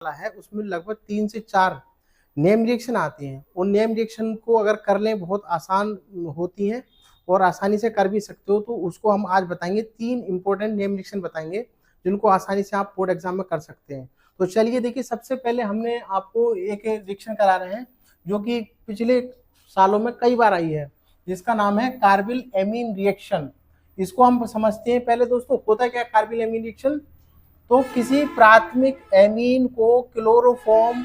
वाला है उसमें लगभग 3 से 4 नेम रिएक्शन आते हैं। उन नेम रिएक्शन को अगर कर लें बहुत आसान होती हैं और आसानी से कर भी सकते हो, तो उसको हम आज बताएंगे। 3 इंपॉर्टेंट नेम रिएक्शन बताएंगे जिनको आसानी से आप बोर्ड एग्जाम में कर सकते हैं। तो चलिए देखिए, सबसे पहले हमने आपको एक रिएक्शन करा रहे हैं जो कि पिछले सालों में कई बार आई है, जिसका नाम है कार्बिल एमीन रिएक्शन। इसको हम समझते हैं। पहले दोस्तों, होता क्या कार्बिल एमीन रिएक्शन? तो किसी प्राथमिक एमीन को क्लोरोफॉर्म,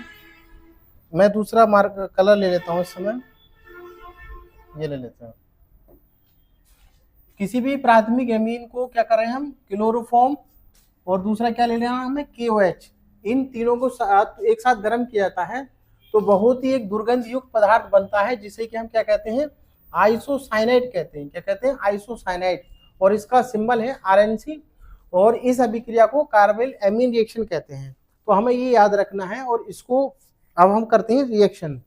मैं दूसरा मार्क कलर ले लेता हूं इस समय, ये ले लेते हैं। किसी भी प्राथमिक एमीन को क्या कर रहे हैं हम? क्लोरोफॉर्म, और दूसरा क्या ले रहे हैं हमें? KOH। इन तीनों को एक साथ गर्म किया जाता है तो बहुत ही एक दुर्गंध युक्त पदार्थ बनता है, जिसे कि हम क्या कहते हैं? आइसोसाइनाइड कहते हैं। क्या कहते हैं? आइसोसाइनाइड। और इसका सिंबल है RNC, और इस अभिक्रिया को कार्बिल एमीन रिएक्शन कहते हैं। तो हमें ये याद रखना है, और इसको अब हम करते हैं रिएक्शन।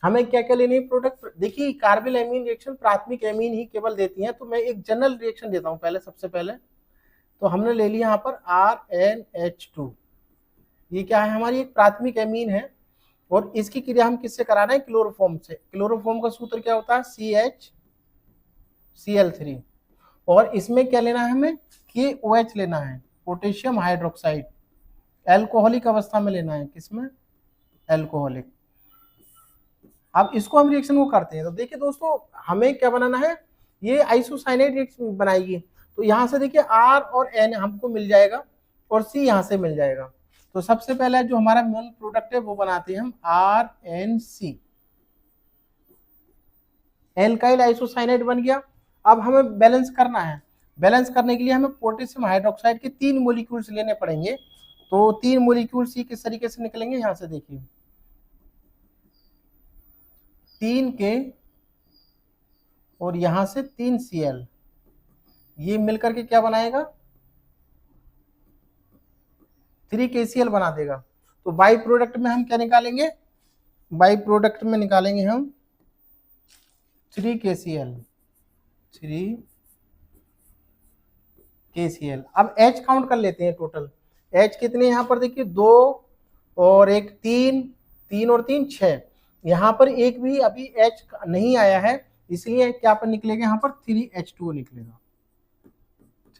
हमें क्या क्या लेने प्रोडक्ट? देखिए, कार्बिल एमीन रिएक्शन प्राथमिक एमीन ही केवल देती हैं, तो मैं एक जनरल रिएक्शन देता हूं पहले। सबसे पहले तो हमने ले लिया यहाँ पर RNH2। ये क्या है? हमारी एक प्राथमिक एमीन है, और इसकी क्रिया हम किससे करा रहे हैं? क्लोरोफॉर्म से। क्लोरोफॉर्म का सूत्र क्या होता है? CHCl3। और इसमें क्या लेना है हमें? KOH लेना है, पोटेशियम हाइड्रोक्साइड। एल्कोहलिक अवस्था में लेना है। किसमें? एल्कोहलिक। अब इसको हम रिएक्शन को करते हैं। तो देखिए दोस्तों, हमें क्या बनाना है? ये आइसोसाइनाइड रिएक्शन बनाएगी। तो यहां से देखिए R और N हमको मिल जाएगा, और C यहां से मिल जाएगा। तो सबसे पहले जो हमारा मेन प्रोडक्ट है वो बनाते हैं हम RNC। एल्काइल आइसोसाइनाइड बन गया। अब हमें बैलेंस करना है। बैलेंस करने के लिए हमें पोटेशियम हाइड्रोक्साइड के 3 मोलिक्यूल्स लेने पड़ेंगे। तो 3 मोलिक्यूल्स किस तरीके से निकलेंगे? यहां से देखिए, 3 K और यहां से 3 Cl, ये मिलकर के क्या बनाएगा? 3 KCl बना देगा। तो बाई प्रोडक्ट में हम क्या निकालेंगे? बाई प्रोडक्ट में निकालेंगे हम 3 KCl। अब H काउंट कर लेते हैं। टोटल H कितने यहाँ पर? देखिए 2 और 1 3, 3 और 3 6। यहाँ पर एक भी अभी H नहीं आया है, इसलिए क्या पर निकलेगा? यहाँ पर 3H2 निकलेगा।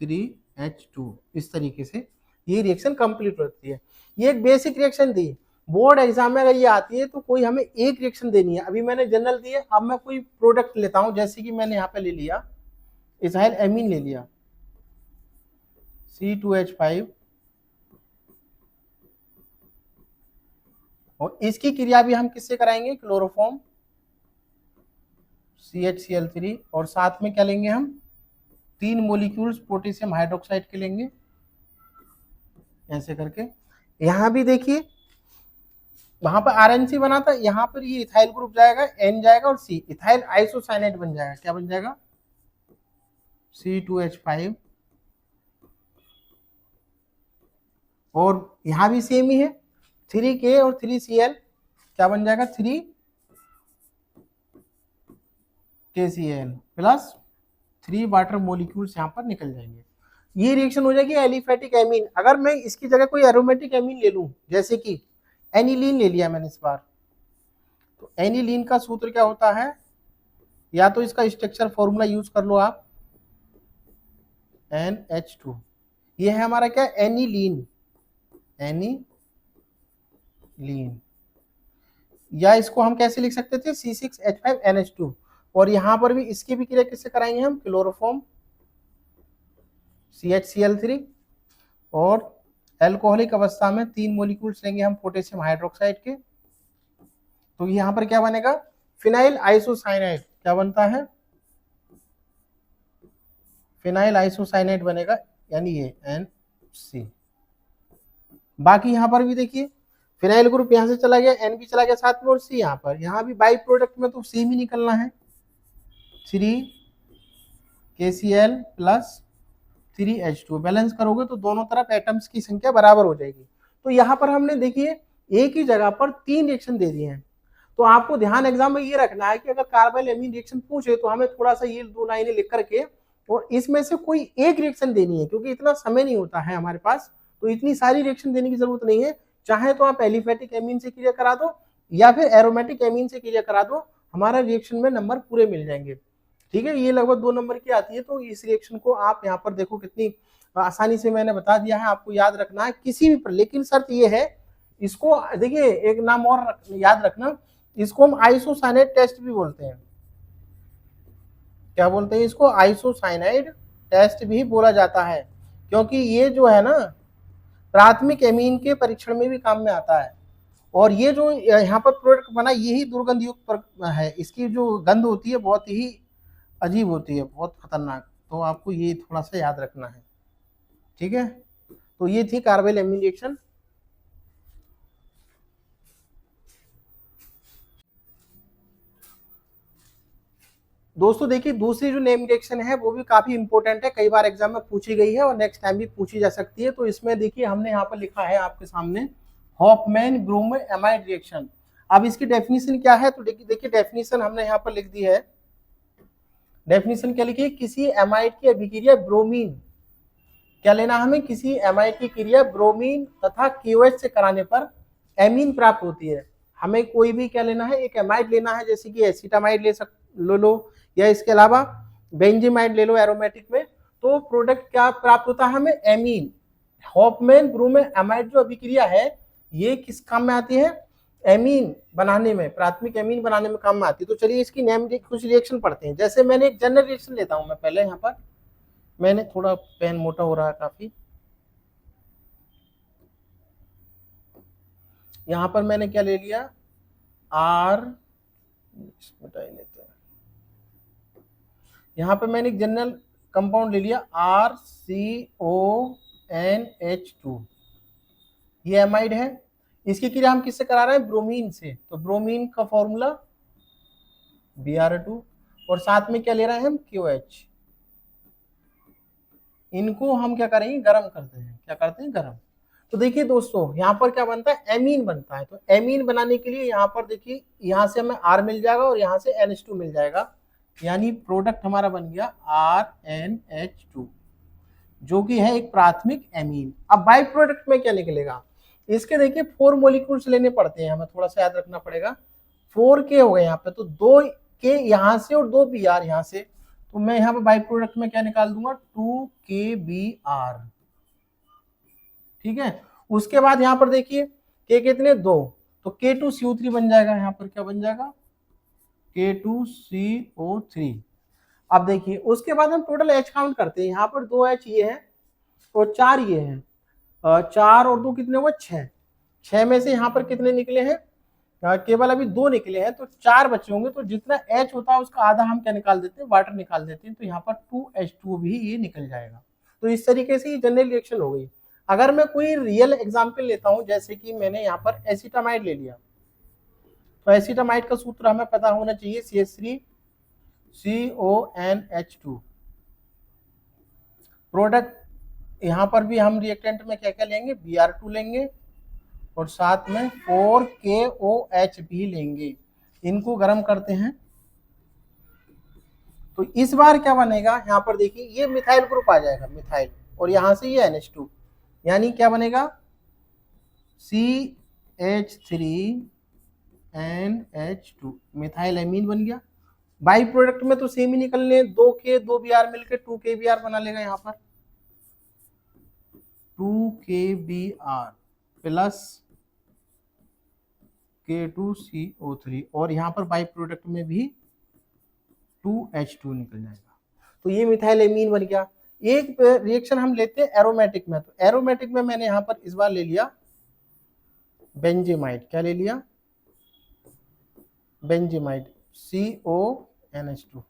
3H2। इस तरीके से ये रिएक्शन कंप्लीट होती है। ये एक बेसिक रिएक्शन थी। बोर्ड एग्जाम में अगर ये आती है तो कोई हमें एक रिएक्शन देनी है। अभी मैंने जनरल दी है, अब मैं कोई प्रोडक्ट लेता हूं, जैसे कि मैंने यहाँ पे ले लिया इथाइल एमीन, ले लिया C2H5, और इसकी क्रिया भी हम किससे कराएंगे? क्लोरोफॉर्म CHCl3, और साथ में क्या लेंगे हम? 3 मोलिक्यूल्स पोटेशियम हाइड्रोक्साइड के लेंगे, ऐसे करके। यहां भी देखिए, वहां पर RNC बना था, यहां पर ये इथाइल ग्रुप जाएगा, N जाएगा और C, इथाइल आइसोसाइनाइड बन जाएगा। क्या बन जाएगा? C2H5। और यहां भी सेम ही है, 3K और 3Cl, क्या बन जाएगा? 3KCl प्लस 3 वाटर मोलिक्यूल्स यहां पर निकल जाएंगे। ये रिएक्शन हो जाएगी एलिफेटिक एमीन। अगर मैं इसकी जगह कोई एरोमेटिक एमीन ले लूं, जैसे कि एनिलीन ले लिया मैंने इस बार, तो एनिलीन का सूत्र क्या होता है? या तो इसका स्ट्रक्चर फॉर्मूला यूज कर लो आप, NH2। ये है हमारा क्या? एनिलीन। या इसको हम कैसे लिख सकते थे? C6H5NH2। और यहां पर भी इसकी भी क्रिया किससे कराएंगे हम? क्लोरोफॉर्म CHCl3, और एल्कोहलिक अवस्था में 3 मोलिक्यूल्स लेंगे हम पोटेशियम हाइड्रोक्साइड के। तो यहां पर क्या बनेगा? Phenyl isocyanide. क्या बनता है? फिनाइल आइसोसाइनाइड बनेगा, यानी ये NC। बाकी यहां पर भी देखिए, फिनाइल ग्रुप यहां से चला गया, N भी चला गया साथ में, और C यहां पर। यहां भी बाई प्रोडक्ट में तो सेम ही निकलना है, 3 KCl प्लस 3H2। बैलेंस करोगे तो दोनों तरफ एटम्स की संख्या बराबर हो जाएगी। तो यहाँ पर हमने देखिए एक ही जगह पर 3 रिएक्शन दे दिए हैं। तो आपको ध्यान एग्जाम में ये रखना है कि अगर कार्बाइल एमीन रिएक्शन पूछे तो हमें थोड़ा सा ये 2 लाइनें लिख करके, और इसमें से कोई एक रिएक्शन देनी है, क्योंकि इतना समय नहीं होता है हमारे पास, तो इतनी सारी रिएक्शन देने की जरूरत नहीं है। चाहे तो आप एलिफेटिक एमीन से क्रिया करा दो या फिर एरोमेटिक एमीन से क्रिया करा दो, हमारा रिएक्शन में नंबर पूरे मिल जाएंगे। ठीक है, ये लगभग 2 नंबर की आती है। तो इस रिएक्शन को आप यहाँ पर देखो कितनी आसानी से मैंने बता दिया है, आपको याद रखना है किसी भी पर, लेकिन शर्त ये है, इसको देखिए एक नाम और याद रखना, इसको हम आइसोसाइनेट टेस्ट भी बोलते हैं। क्या बोलते हैं इसको? आइसोसाइनाइड टेस्ट भी बोला जाता है, क्योंकि ये जो है ना प्राथमिक एमीन के परीक्षण में भी काम में आता है। और ये जो यहाँ पर प्रोडक्ट बना यही दुर्गंध युक्त है, इसकी जो गंध होती है बहुत ही अजीब होती है, बहुत खतरनाक। तो आपको ये थोड़ा सा याद रखना है। ठीक है, तो ये थी कार्बाइल एमीन रिएक्शन। दोस्तों देखिए दूसरी जो नेम रिएक्शन है वो भी काफी इंपॉर्टेंट है, कई बार एग्जाम में पूछी गई है और नेक्स्ट टाइम भी पूछी जा सकती है। तो इसमें देखिए हमने यहाँ पर लिखा है आपके सामने हॉफमैन ब्रूम एमाइड रिएक्शन। अब इसकी डेफिनेशन क्या है? तो देखिए डेफिनेशन हमने यहाँ पर लिख दी है। डेफिनेशन क्या लिखी है? किसी एमाइड की अभिक्रिया ब्रोमीन, क्या लेना हमें? किसी एमाइड की क्रिया ब्रोमीन तथा KOH से कराने पर एमीन प्राप्त होती है। हमें कोई भी क्या लेना है? एक एमाइड लेना है, जैसे कि एसिटामाइड लो या इसके अलावा बेंजीमाइड ले लो एरोमेटिक में। तो प्रोडक्ट क्या प्राप्त होता है हमें? एमीन। हॉफमैन ब्रूम एमाइड जो अभिक्रिया है ये किस काम में आती है? एमीन बनाने में, प्राथमिक एमीन बनाने में काम में आती है। तो चलिए इसकी नेम कुछ रिएक्शन पढ़ते हैं। जैसे मैंने एक जनरल रिएक्शन लेता हूं मैं पहले, यहाँ पर मैंने थोड़ा पेन मोटा हो रहा है काफी, यहां पर मैंने क्या ले लिया? आर, मिटा ही लेते हैं। यहां पर मैंने एक जनरल कंपाउंड ले लिया RCONH2, ये एमाइड है। इसकी क्रिया हम किससे करा रहे हैं? ब्रोमीन से। तो ब्रोमीन का फॉर्मूला Br2 और साथ में क्या ले रहे हैं हम? KOH। इनको हम क्या करेंगे? गर्म करते हैं। क्या करते हैं? गर्म। तो देखिए दोस्तों यहाँ पर क्या बनता है? एमीन बनता है। तो एमीन बनाने के लिए यहाँ पर देखिए यहाँ से हमें R मिल जाएगा और यहाँ से NH2 मिल जाएगा, यानी प्रोडक्ट हमारा बन गया RNH2, जो कि है एक प्राथमिक एमीन। अब बाई प्रोडक्ट में क्या निकलेगा? इसके देखिए 4 मॉलिक्यूल्स लेने पड़ते हैं, हमें थोड़ा सा याद रखना पड़ेगा। 4K हो गए यहाँ पे, तो 2K यहाँ से और 2 Br यहाँ से। तो मैं यहाँ पे बाई प्रोडक्ट में क्या निकाल दूंगा? 2KBr। ठीक है, उसके बाद यहाँ पर देखिए K कितने? 2, तो K2CO3 बन जाएगा। यहाँ पर क्या बन जाएगा? K2CO3। अब देखिए उसके बाद हम टोटल H काउंट करते हैं। यहाँ पर 2H ये है और 4 ये है, 4 और 2 कितने हुए? 6। 6 में से यहाँ पर कितने निकले हैं? केवल अभी 2 निकले हैं, तो 4 बचे होंगे। तो जितना H होता है उसका आधा हम क्या निकाल देते हैं? वाटर निकाल देते हैं। तो यहाँ पर 2H2 भी ये निकल जाएगा। तो इस तरीके से ये जनरल रिएक्शन हो गई। अगर मैं कोई रियल एग्जाम्पल लेता हूं, जैसे कि मैंने यहाँ पर एसिटामाइड ले लिया, तो एसिटामाइड का सूत्र हमें पता होना चाहिए CH3CONH2। प्रोडक्ट यहाँ पर भी हम रिएक्टेंट में क्या क्या लेंगे? Br2 लेंगे और साथ में 4KOH भी लेंगे। इनको गर्म करते हैं। तो इस बार क्या बनेगा? यहाँ पर देखिए ये मिथाइल ग्रुप आ जाएगा, मिथाइल, और यहाँ से ये NH2, यानी क्या बनेगा? CH3NH2, मिथाइल एमीन बन गया। बाई प्रोडक्ट में तो सेम ही निकलने, 2K 2 Br मिलकर 2KBr बना लेगा। यहाँ पर 2KBr प्लस K2CO3 और यहाँ पर बाई प्रोडक्ट में भी 2H2 निकल जाएगा। तो ये मिथाइल एमीन बन गया। एक रिएक्शन हम लेते हैं एरोमेटिक में। तो एरोमेटिक में मैंने यहाँ पर इस बार ले लिया बेंजीमाइड। क्या ले लिया? बेंजीमाइड, CONH2।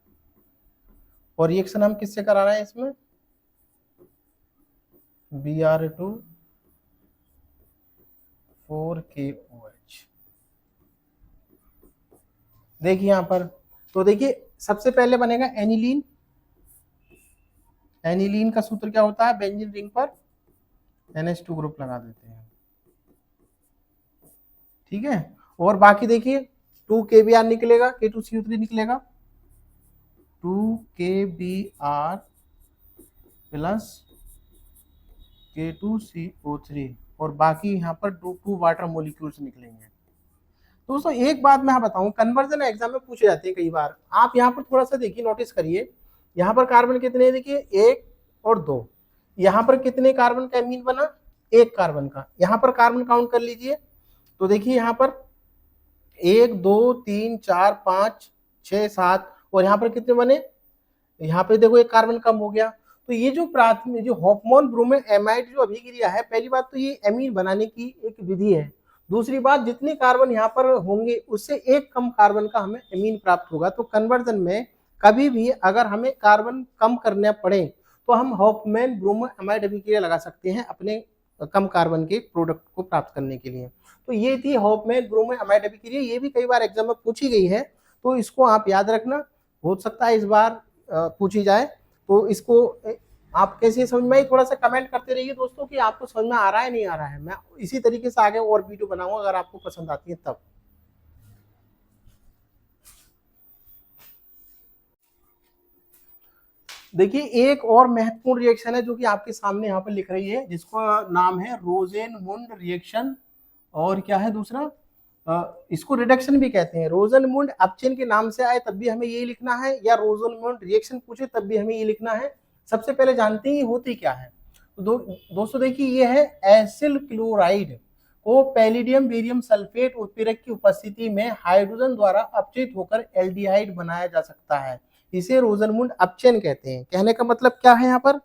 और रिएक्शन हम किससे करा रहे हैं इसमें? Br2 4KOH। देखिए यहाँ पर, तो देखिए सबसे पहले बनेगा एनिलीन। एनिलीन का सूत्र क्या होता है? बेंजीन रिंग पर NH2 ग्रुप लगा देते हैं। ठीक है, और बाकी देखिए 2KBr निकलेगा, K2CO3 निकलेगा, 2KBr प्लस K2CO3 और बाकी यहाँ पर 2 वाटर मोलिक्यूल्स निकलेंगे। दोस्तों एक बात मैं बताऊं, कन्वर्जन एग्जाम में पूछे जाते हैं कई बार। आप यहाँ पर थोड़ा सा देखिए, नोटिस करिए, यहाँ पर कार्बन कितने हैं, देखिए 1 और 2। यहाँ पर कितने कार्बन का एमीन बना, 1 कार्बन का। यहाँ पर कार्बन काउंट कर लीजिए, तो देखिए यहाँ पर 1 2 3 4 5 6 7, और यहाँ पर कितने बने, यहाँ पे देखो 1 कार्बन कम हो गया। तो ये जो प्राथमिक जो हॉफमैन ब्रोमीन एमाइड जो अभिक्रिया है, पहली बात तो ये एमीन बनाने की एक विधि है। दूसरी बात, जितने कार्बन यहाँ पर होंगे उससे 1 कम कार्बन का हमें एमीन प्राप्त होगा। तो कन्वर्जन में कभी भी अगर हमें कार्बन कम करने पड़े तो हम हॉफमैन ब्रोमीन एमाइड अभिक्रिया लगा सकते हैं अपने कम कार्बन के प्रोडक्ट को प्राप्त करने के लिए। तो ये थी हॉफमैन ब्रोमीन एमाइड अभिक्रिया, ये भी कई बार एग्जाम में पूछी गई है, तो इसको आप याद रखना, हो सकता है इस बार पूछी जाए। तो इसको आप कैसे समझ में आई, थोड़ा सा कमेंट करते रहिए दोस्तों कि आपको समझ में आ रहा है नहीं आ रहा है। मैं इसी तरीके से आगे और वीडियो बनाऊंगा अगर आपको पसंद आती है तब। देखिए एक और महत्वपूर्ण रिएक्शन है जो कि आपके सामने यहाँ पर लिख रही है, जिसका नाम है रोजेनमुंड रिएक्शन। और क्या है दूसरा, इसको रिडक्शन भी कहते हैं। रोजेनमुंड अपचेन के नाम से आए तब भी हमें ये लिखना है, या रोजेनमुंड रिएक्शन पूछे तब भी हमें ये लिखना है। सबसे पहले जानते हैं होती क्या है। तो दोस्तों देखिए ये है एसिल क्लोराइड को पैलिडियम बेरियम सल्फेट उत्प्रेरक की उपस्थिति में हाइड्रोजन द्वारा अपचित होकर एल्डिहाइड बनाया जा सकता है। इसे रोजेनमुंड अपचेन कहते हैं। कहने का मतलब क्या है, यहाँ पर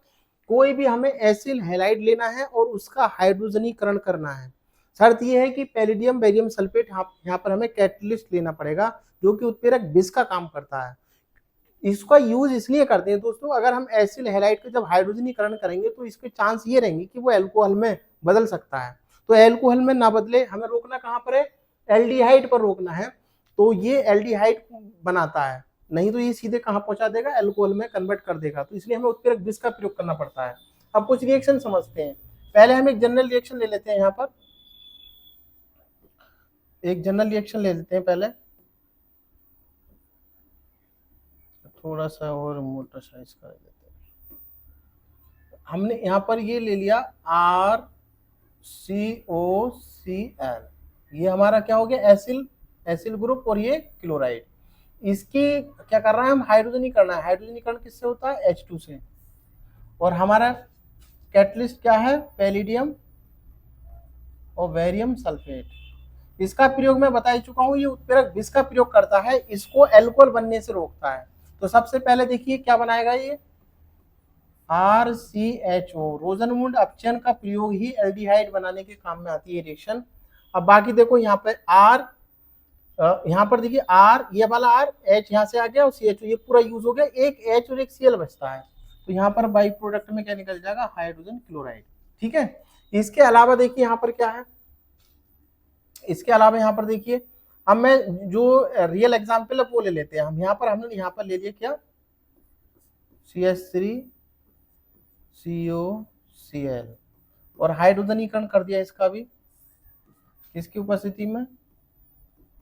कोई भी हमें एसिल हैलाइड लेना है और उसका हाइड्रोजनीकरण करना है। शर्त यह है कि पैलिडियम बेरियम सल्फेट यहाँ पर हमें कैटलिस्ट लेना पड़ेगा जो कि उत्प्रेरक विष का काम करता है। इसका यूज इसलिए करते हैं दोस्तों, अगर हम एसिल हैलाइड का जब हाइड्रोजनीकरण करेंगे तो इसके चांस ये रहेंगे कि वो एल्कोहल में बदल सकता है। तो एल्कोहल में ना बदले, हमें रोकना कहाँ पर है, एल्डिहाइड पर रोकना है। तो ये एल्डिहाइड बनाता है, नहीं तो ये सीधे कहाँ पहुंचा देगा, एल्कोहल में कन्वर्ट कर देगा। तो इसलिए हमें उत्प्रेरक विष का प्रयोग करना पड़ता है। अब कुछ रिएक्शन समझते हैं। पहले हम एक जनरल रिएक्शन ले लेते हैं, यहाँ पर एक जनरल रिएक्शन ले लेते हैं पहले, थोड़ा सा और मोटा साइज कर देते हैं। हमने यहाँ पर ये ले लिया RCOCl, ये हमारा क्या हो गया, एसिल ग्रुप, और ये क्लोराइड। इसकी क्या कर रहा है, हम हाइड्रोजनीकरण है। हाइड्रोजनीकरण किससे होता है, H2 से। और हमारा कैटलिस्ट क्या है, पैलिडियम और बेरियम सल्फेट। इसका प्रयोग मैं बता चुका हूँ, ये उत्प्रेरक विष का प्रयोग करता है, इसको एल्कोहल बनने से रोकता है। तो सबसे पहले देखिए क्या बनाएगा ये, RCHO, रोजेनमुंड अपचयन का प्रयोग ही एल्डिहाइड बनाने के काम में आती है रिएक्शन। अब बाकी देखो यहाँ पे R, यहाँ पर देखिए R, ये वाला R, H यहाँ से आ गया और CHO, ये पूरा यूज हो गया, एक H और एक Cl बचता है। तो यहाँ पर बाई प्रोडक्ट में क्या निकल जाएगा, हाइड्रोजन क्लोराइड। ठीक है, इसके अलावा देखिए यहाँ पर क्या है, इसके अलावा यहाँ पर देखिए, अब मैं जो रियल एग्जाम्पल है वो ले लेते हैं हम। यहाँ पर हमने यहाँ पर ले लिया क्या, CH3COCl, और हाइड्रोजनीकरण कर दिया इसका भी, किसकी उपस्थिति में,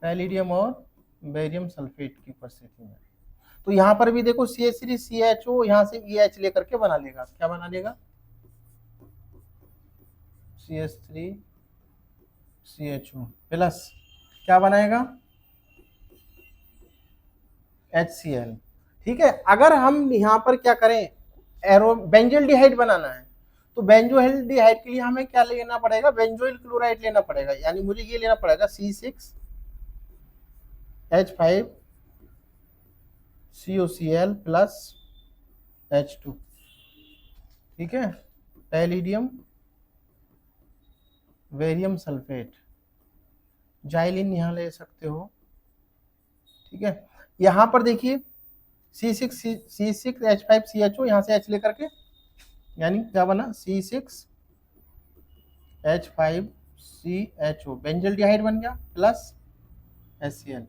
पैलिडियम और बेरियम सल्फेट की उपस्थिति में। तो यहाँ पर भी देखो CH3CHO यहाँ से EH लेकर के बना लेगा, क्या बना लेगा, CH3CHO प्लस क्या बनाएगा, HCl। ठीक है, अगर हम यहाँ पर क्या करें, बेंजोल्डिहाइड बनाना है, तो बेंजोल्डिहाइड के लिए हमें क्या लेना पड़ेगा, बेंजोइल क्लोराइड लेना पड़ेगा। यानी मुझे ये लेना पड़ेगा C6H5COCl प्लस H2। ठीक है, पैलिडियम बेरियम सल्फेट, जाइलिन यहाँ ले सकते हो। ठीक है, यहाँ पर देखिए C6H5CHO, यहाँ से H लेकर के, यानी क्या बना, C6H5CHO बेंजोल्डिहाइड बन गया प्लस HCl।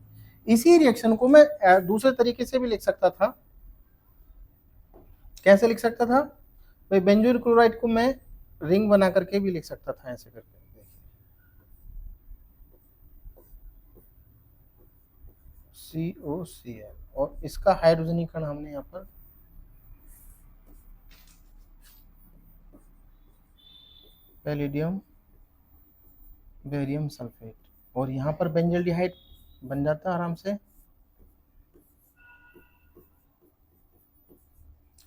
इसी रिएक्शन को मैं दूसरे तरीके से भी लिख सकता था। कैसे लिख सकता था भाई, बेंजोइल क्लोराइड को मैं रिंग बना करके भी लिख सकता था, ऐसे करके। COCl, और इसका हाइड्रोजनीकरण हमने यहाँ पर पैलिडियम बेरियम सल्फेट, और यहाँ पर बेंजल्डिहाइड बन जाता है आराम से,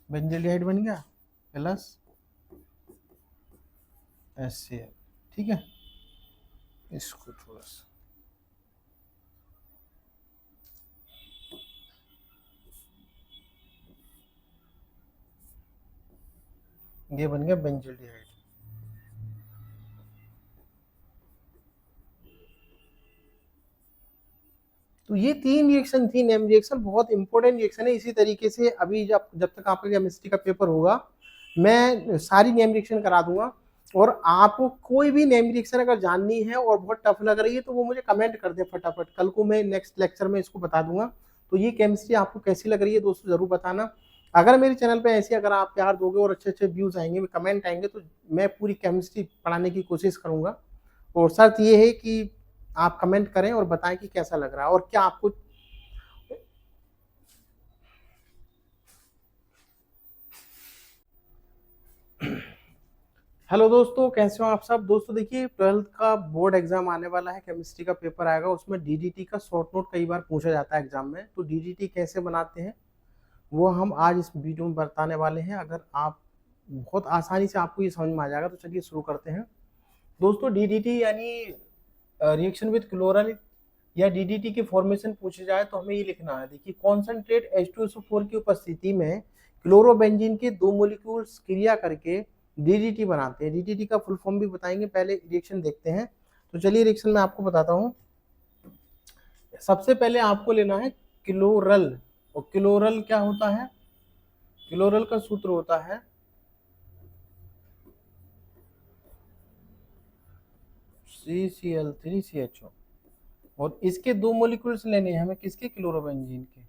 बेंजल्डिहाइड बन गया प्लस HCl। ठीक है, इसको थोड़ा सा, ये बन गया बेंजल्डिहाइड। तो ये 3 रिएक्शन थी, नेम रिएक्शन बहुत इंपॉर्टेंट रिएक्शन है। इसी तरीके से अभी जब तक आपका केमिस्ट्री का पेपर होगा, मैं सारी नेम रिएक्शन करा दूंगा। और आपको कोई भी नेम रिएक्शन अगर जाननी है और बहुत टफ लग रही है तो वो मुझे कमेंट कर दे फटाफट, कल को मैं नेक्स्ट लेक्चर में इसको बता दूंगा। तो ये केमिस्ट्री आपको कैसी लग रही है दोस्तों जरूर बताना। अगर मेरे चैनल पे ऐसी अगर आप प्यार दोगे और अच्छे अच्छे व्यूज आएंगे, कमेंट आएंगे, तो मैं पूरी केमिस्ट्री पढ़ाने की कोशिश करूंगा। और शर्त ये है कि आप कमेंट करें और बताएं कि कैसा लग रहा है और क्या आपको। हेलो दोस्तों, कैसे हो आप सब। दोस्तों देखिए, 12th का बोर्ड एग्जाम आने वाला है, केमिस्ट्री का पेपर आएगा, उसमें डीडीटी का शॉर्ट नोट कई बार पूछा जाता है एग्जाम में। तो डीडीटी कैसे बनाते हैं वो हम आज इस वीडियो में बताने वाले हैं। अगर आप बहुत आसानी से आपको ये समझ में आ जाएगा, तो चलिए शुरू करते हैं। दोस्तों डीडीटी यानी रिएक्शन विद क्लोरल या डीडीटी की फॉर्मेशन पूछे जाए तो हमें ये लिखना है। देखिए, कॉन्सेंट्रेट H2SO4 की उपस्थिति में क्लोरोबेंजीन के 2 मॉलिक्यूल्स क्रिया करके डीडीटी बनाते हैं। डीडीटी का फुल फॉर्म भी बताएंगे, पहले रिएक्शन देखते हैं। तो चलिए रिएक्शन में आपको बताता हूँ। सबसे पहले आपको लेना है क्लोरल, और क्लोरल क्या होता है, क्लोरल का सूत्र होता है CCl3CHO, और इसके 2 मॉलिक्यूल्स लेने हैं हमें, किसके, क्लोरोबेंजीन के।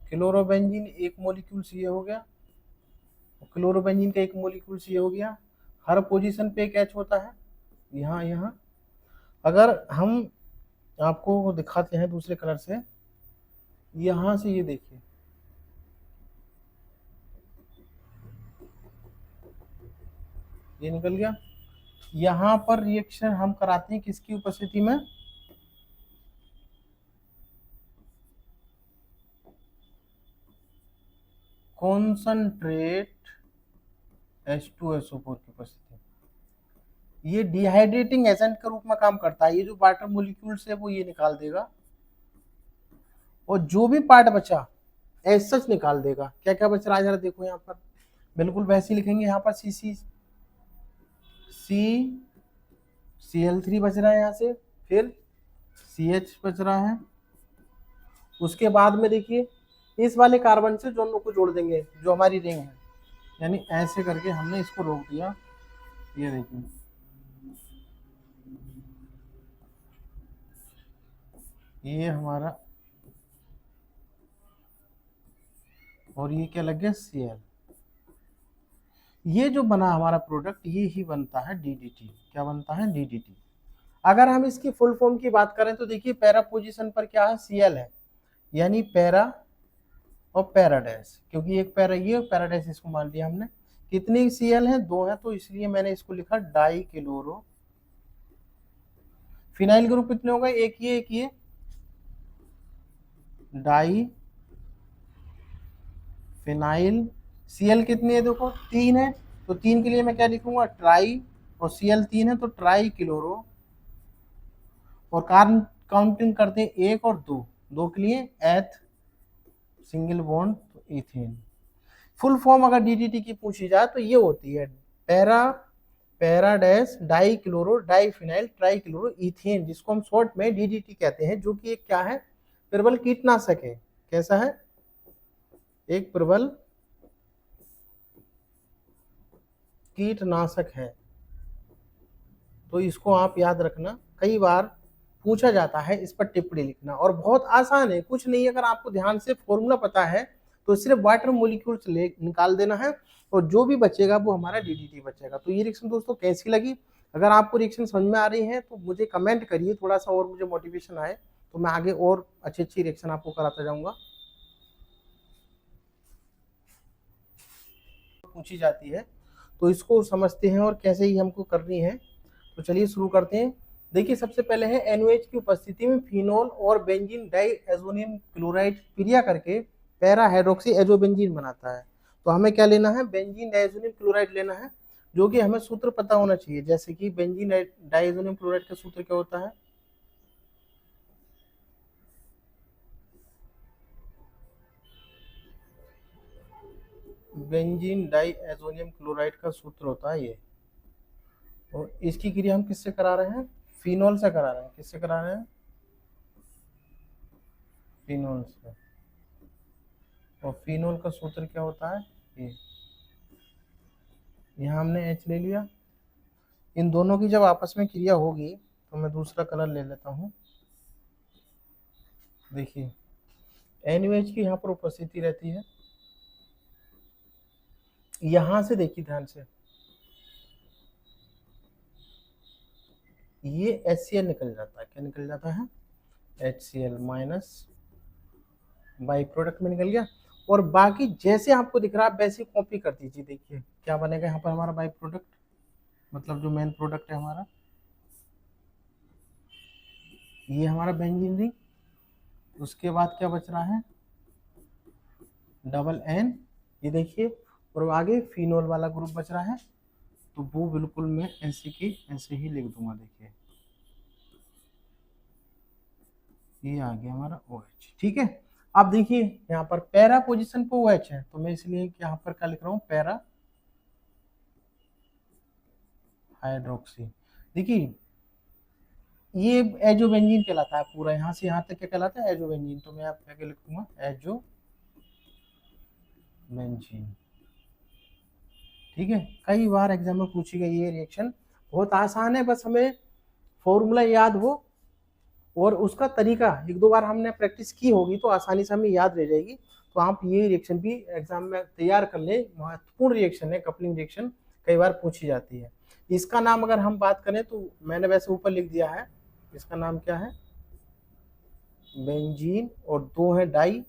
क्लोरोबेंजीन एक मॉलिक्यूल ये हो गया, क्लोरोबेंजीन का एक मॉलिक्यूल ये हो गया। हर पोजीशन पे एक H होता है, यहाँ यहाँ। अगर हम आपको दिखाते हैं दूसरे कलर से, यहाँ से ये देखिए, ये निकल गया। यहाँ पर रिएक्शन हम कराते हैं किसकी उपस्थिति में, कॉन्सनट्रेट H2SO4 की उपस्थिति। ये डिहाइड्रेटिंग एजेंट के रूप में काम करता है। ये जो वाटर मॉलिक्यूल्स है वो ये निकाल देगा, और जो भी पार्ट बचा एज सच निकाल देगा। क्या क्या बच रहा है जरा देखो, यहाँ पर बिल्कुल वैसे ही लिखेंगे। यहाँ पर CCl3 बच रहा है यहाँ से, फिर CH बच रहा है। उसके बाद में देखिए, इस वाले कार्बन से दोनों को जोड़ देंगे, जो हमारी रिंग है, यानी ऐसे करके हमने इसको रोक दिया। ये देखिए, ये हमारा, और ये क्या लग गया, Cl। ये जो बना हमारा प्रोडक्ट, ये ही बनता है डीडीटी। क्या बनता है, डीडीटी। अगर हम इसकी फुल फॉर्म की बात करें तो देखिए, पैरा पोजीशन पर क्या है, Cl है, यानी पैरा और पैराडैश, क्योंकि एक पैरा ये और पैराडैश इसको मान लिया हमने। कितनी Cl है, 2 है, तो इसलिए मैंने इसको लिखा डाई क्लोरो। फिनाइल ग्रुप कितने हो गए, एक ये डाई फिनाइल। Cl कितनी है, देखो 3 है, तो 3 के लिए मैं क्या लिखूंगा, ट्राई, और Cl 3 है तो ट्राई क्लोरो। और कार्बन काउंटिंग करते हैं 1 और 2, 2 के लिए एथ, सिंगल बॉन्ड, तो इथेन। फुल फॉर्म अगर डीडीटी की पूछी जाए तो ये होती है para dash dichloro diphenyl trichloro ethane, जिसको हम शॉर्ट में डीडीटी कहते हैं, जो कि एक क्या है, प्रबल कीटनाशक है। कैसा है, एक प्रबल कीटनाशक है। तो इसको आप याद रखना, कई बार पूछा जाता है, इस पर टिप्पणी लिखना। और बहुत आसान है, कुछ नहीं, अगर आपको ध्यान से फॉर्मूला पता है तो सिर्फ वाटर मॉलिक्यूल्स निकाल देना है, और जो भी बचेगा वो हमारा डीडीटी बचेगा। तो ये रिएक्शन दोस्तों कैसी लगी, अगर आपको रिएक्शन समझ में आ रही है तो मुझे कमेंट करिए, थोड़ा सा और मुझे मोटिवेशन आए, तो मैं आगे और अच्छी अच्छी रिएक्शन आपको कराता जाऊंगा। पूछी जाती है, तो इसको समझते हैं और कैसे ही हमको करनी है। तो चलिए शुरू करते हैं। देखिए सबसे पहले है NaOH की उपस्थिति में फिनोल और बेंजीन डाइएजोनियम क्लोराइड क्रिया करके पैरा हाइड्रोक्सी एजोबेंजीन बनाता है। तो हमें क्या लेना है, बेंजीन डाइएजोनियम क्लोराइड लेना है, जो कि हमें सूत्र पता होना चाहिए। जैसे कि बेंजीन डाइएजोनियम क्लोराइड का सूत्र क्या होता है, बेंजीन डाइएजोनियम क्लोराइड का सूत्र होता है ये। और इसकी क्रिया हम किससे करा रहे हैं, फिनोल से करा रहे हैं। किससे करा रहे हैं, फिनोल से। और फिनोल का सूत्र क्या होता है, ये। यहाँ हमने H ले लिया। इन दोनों की जब आपस में क्रिया होगी तो मैं दूसरा कलर ले लेता हूँ। देखिए NaOH की यहाँ पर उपस्थिति रहती है। यहां से देखिए ध्यान से, ये HCl निकल जाता है। क्या निकल जाता है, HCl माइनस, बाई प्रोडक्ट में निकल गया। और बाकी जैसे आपको दिख रहा है वैसे कॉपी कर दीजिए। देखिए क्या बनेगा यहाँ पर हमारा बाई प्रोडक्ट, मतलब जो मेन प्रोडक्ट है हमारा, ये हमारा बेंजीन रिंग। उसके बाद क्या बच रहा है, डबल N, ये देखिए। और आगे फिनोल वाला ग्रुप बच रहा है, तो वो बिल्कुल मैं ऐसे की ऐसे ही लिख दूंगा। देखिए ये आ गया हमारा OH, ठीक है। अब देखिए यहाँ पर पैरा पोजीशन पे OH है, तो मैं इसलिए यहाँ पर क्या लिख रहा हूँ, पैरा हाइड्रोक्सी। देखिए ये एजोबेंजीन कहलाता है पूरा, यहाँ से यहाँ तक क्या कहलाता है, एजोबेंजीन। तो मैं आप क्या लिख दूंगा, एजोबेंजीन, ठीक है। कई बार एग्जाम में पूछी गई ये रिएक्शन, बहुत आसान है, बस हमें फॉर्मूला याद हो और उसका तरीका एक दो बार हमने प्रैक्टिस की होगी तो आसानी से हमें याद रह जाएगी। तो आप ये रिएक्शन भी एग्जाम में तैयार कर ले, महत्वपूर्ण रिएक्शन है, कपलिंग रिएक्शन कई बार पूछी जाती है। इसका नाम अगर हम बात करें तो मैंने वैसे ऊपर लिख दिया है, इसका नाम क्या है, बेंजीन, और दो है डाई,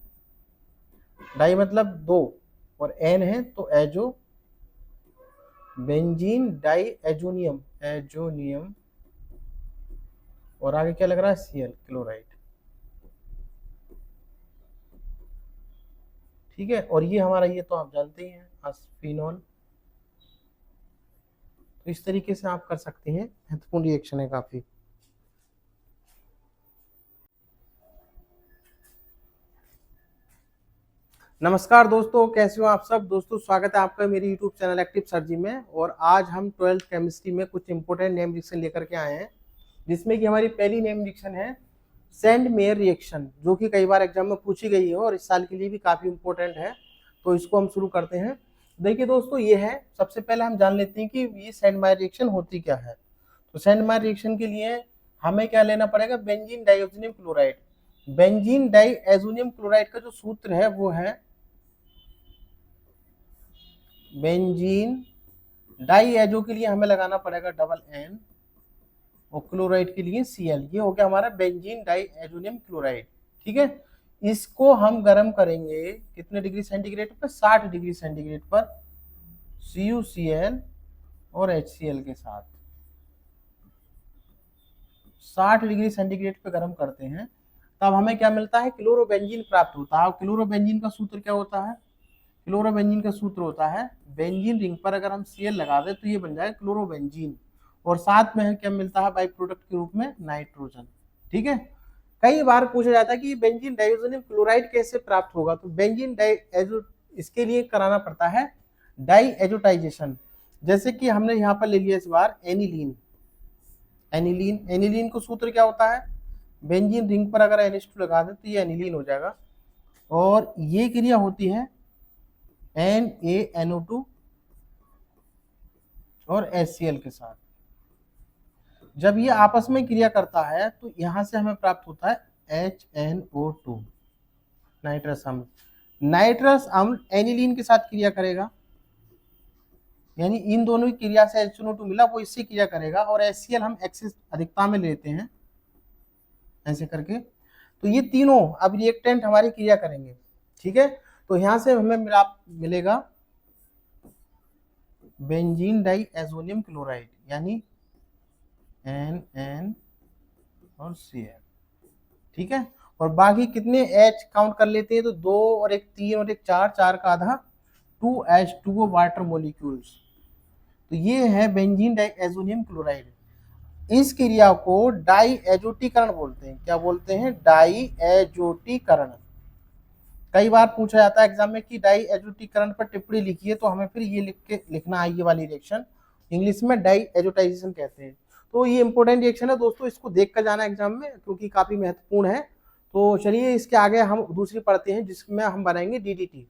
डाई मतलब दो, और एन है तो azo, benzene diazonium, azonium, और आगे क्या लग रहा है, Cl, क्लोराइड, ठीक है। और ये हमारा, ये तो आप जानते ही हैं, फिनोल। तो इस तरीके से आप कर सकते हैं, महत्वपूर्ण रिएक्शन है काफी। नमस्कार दोस्तों, कैसे हो आप सब। दोस्तों स्वागत है आपका मेरे YouTube चैनल एक्टिव सर्जी में। और आज हम 12th केमिस्ट्री में कुछ इंपोर्टेंट नेम रिएक्शन लेकर के आए हैं, जिसमें कि हमारी पहली नेम रिएक्शन है सेंड मेयर रिएक्शन, जो कि कई बार एग्जाम में पूछी गई है और इस साल के लिए भी काफी इंपॉर्टेंट है। तो इसको हम शुरू करते हैं। देखिए दोस्तों, ये है, सबसे पहले हम जान लेते हैं कि ये सेंड मेयर रिएक्शन होती क्या है। तो सेंड मेयर रिएक्शन के लिए हमें क्या लेना पड़ेगा, benzene diazonium chloride. Benzene diazonium chloride का जो सूत्र है वो है बेंजीन डाइएजो के लिए हमें लगाना पड़ेगा डबल N, और क्लोराइड के लिए Cl। ये हो गया हमारा बेंजीन डाइएजोनियम क्लोराइड, ठीक है। इसको हम गर्म करेंगे कितने डिग्री सेंटीग्रेड पर, 60 डिग्री सेंटीग्रेड पर, CuCl और HCl के साथ 60 डिग्री सेंटीग्रेड पे गर्म करते हैं। तब हमें क्या मिलता है, क्लोरोबेंजीन प्राप्त होता है। क्लोरोबेंजीन का सूत्र क्या होता है, क्लोरोबेंजीन का सूत्र होता है, बेंजीन रिंग पर अगर हम Cl लगा दें तो ये बन जाए क्लोरोबेंजीन, और साथ में क्या मिलता है बाई प्रोडक्ट के रूप में, नाइट्रोजन, ठीक है। कई बार पूछा जाता है कि बेंजीन डाइएजोनियम क्लोराइड कैसे प्राप्त होगा। तो बेंजीन डाइएजो, इसके लिए कराना पड़ता है डाइएजोटाइजेशन। जैसे कि हमने यहाँ पर ले लिया इस बार एनिलीन। एनिलीन को सूत्र क्या होता है, बेंजीन रिंग पर अगर NH2 लगा दें तो ये एनिलीन हो जाएगा। और ये क्रिया होती है NaNO2 और HCl के साथ। जब ये आपस में क्रिया करता है तो यहां से हमें प्राप्त होता है HNO2, नाइट्रस अम्ल। नाइट्रस अम्ल एनिलीन के साथ क्रिया करेगा, यानी इन दोनों की क्रिया से HNO2 मिला, वो इससे क्रिया करेगा, और HCl हम एक्सेस अधिकता में लेते हैं ऐसे करके। तो ये तीनों अब रिएक्टेंट हमारी क्रिया करेंगे, ठीक है। तो यहां से हमें मिलेगा बेंजीन डाई एजोनियम क्लोराइड, यानी NN और CN, ठीक है। और बाकी कितने H काउंट कर लेते हैं, तो 2 और एक 3 और एक 4, 4 का आधा 2H2O वाटर मोलिक्यूल्स। तो ये है बेंजीन डाइएजोनियम क्लोराइड। इस क्रिया को डाइएजोटीकरण बोलते हैं। क्या बोलते हैं? डाइएजोटीकरण। कई बार पूछा जाता है एग्जाम में कि डाइएजोटीकरण पर टिप्पणी लिखिए, तो हमें फिर ये लिख के लिखना है, ये वाली रिएक्शन इंग्लिश में डाइएजोटाइजेशन कहते हैं। तो ये इंपॉर्टेंट रिएक्शन है दोस्तों, इसको देख कर जाना एग्जाम में क्योंकि काफी महत्वपूर्ण है। तो चलिए इसके आगे हम दूसरी पढ़ते हैं जिसमें हम बनाएंगे DDT।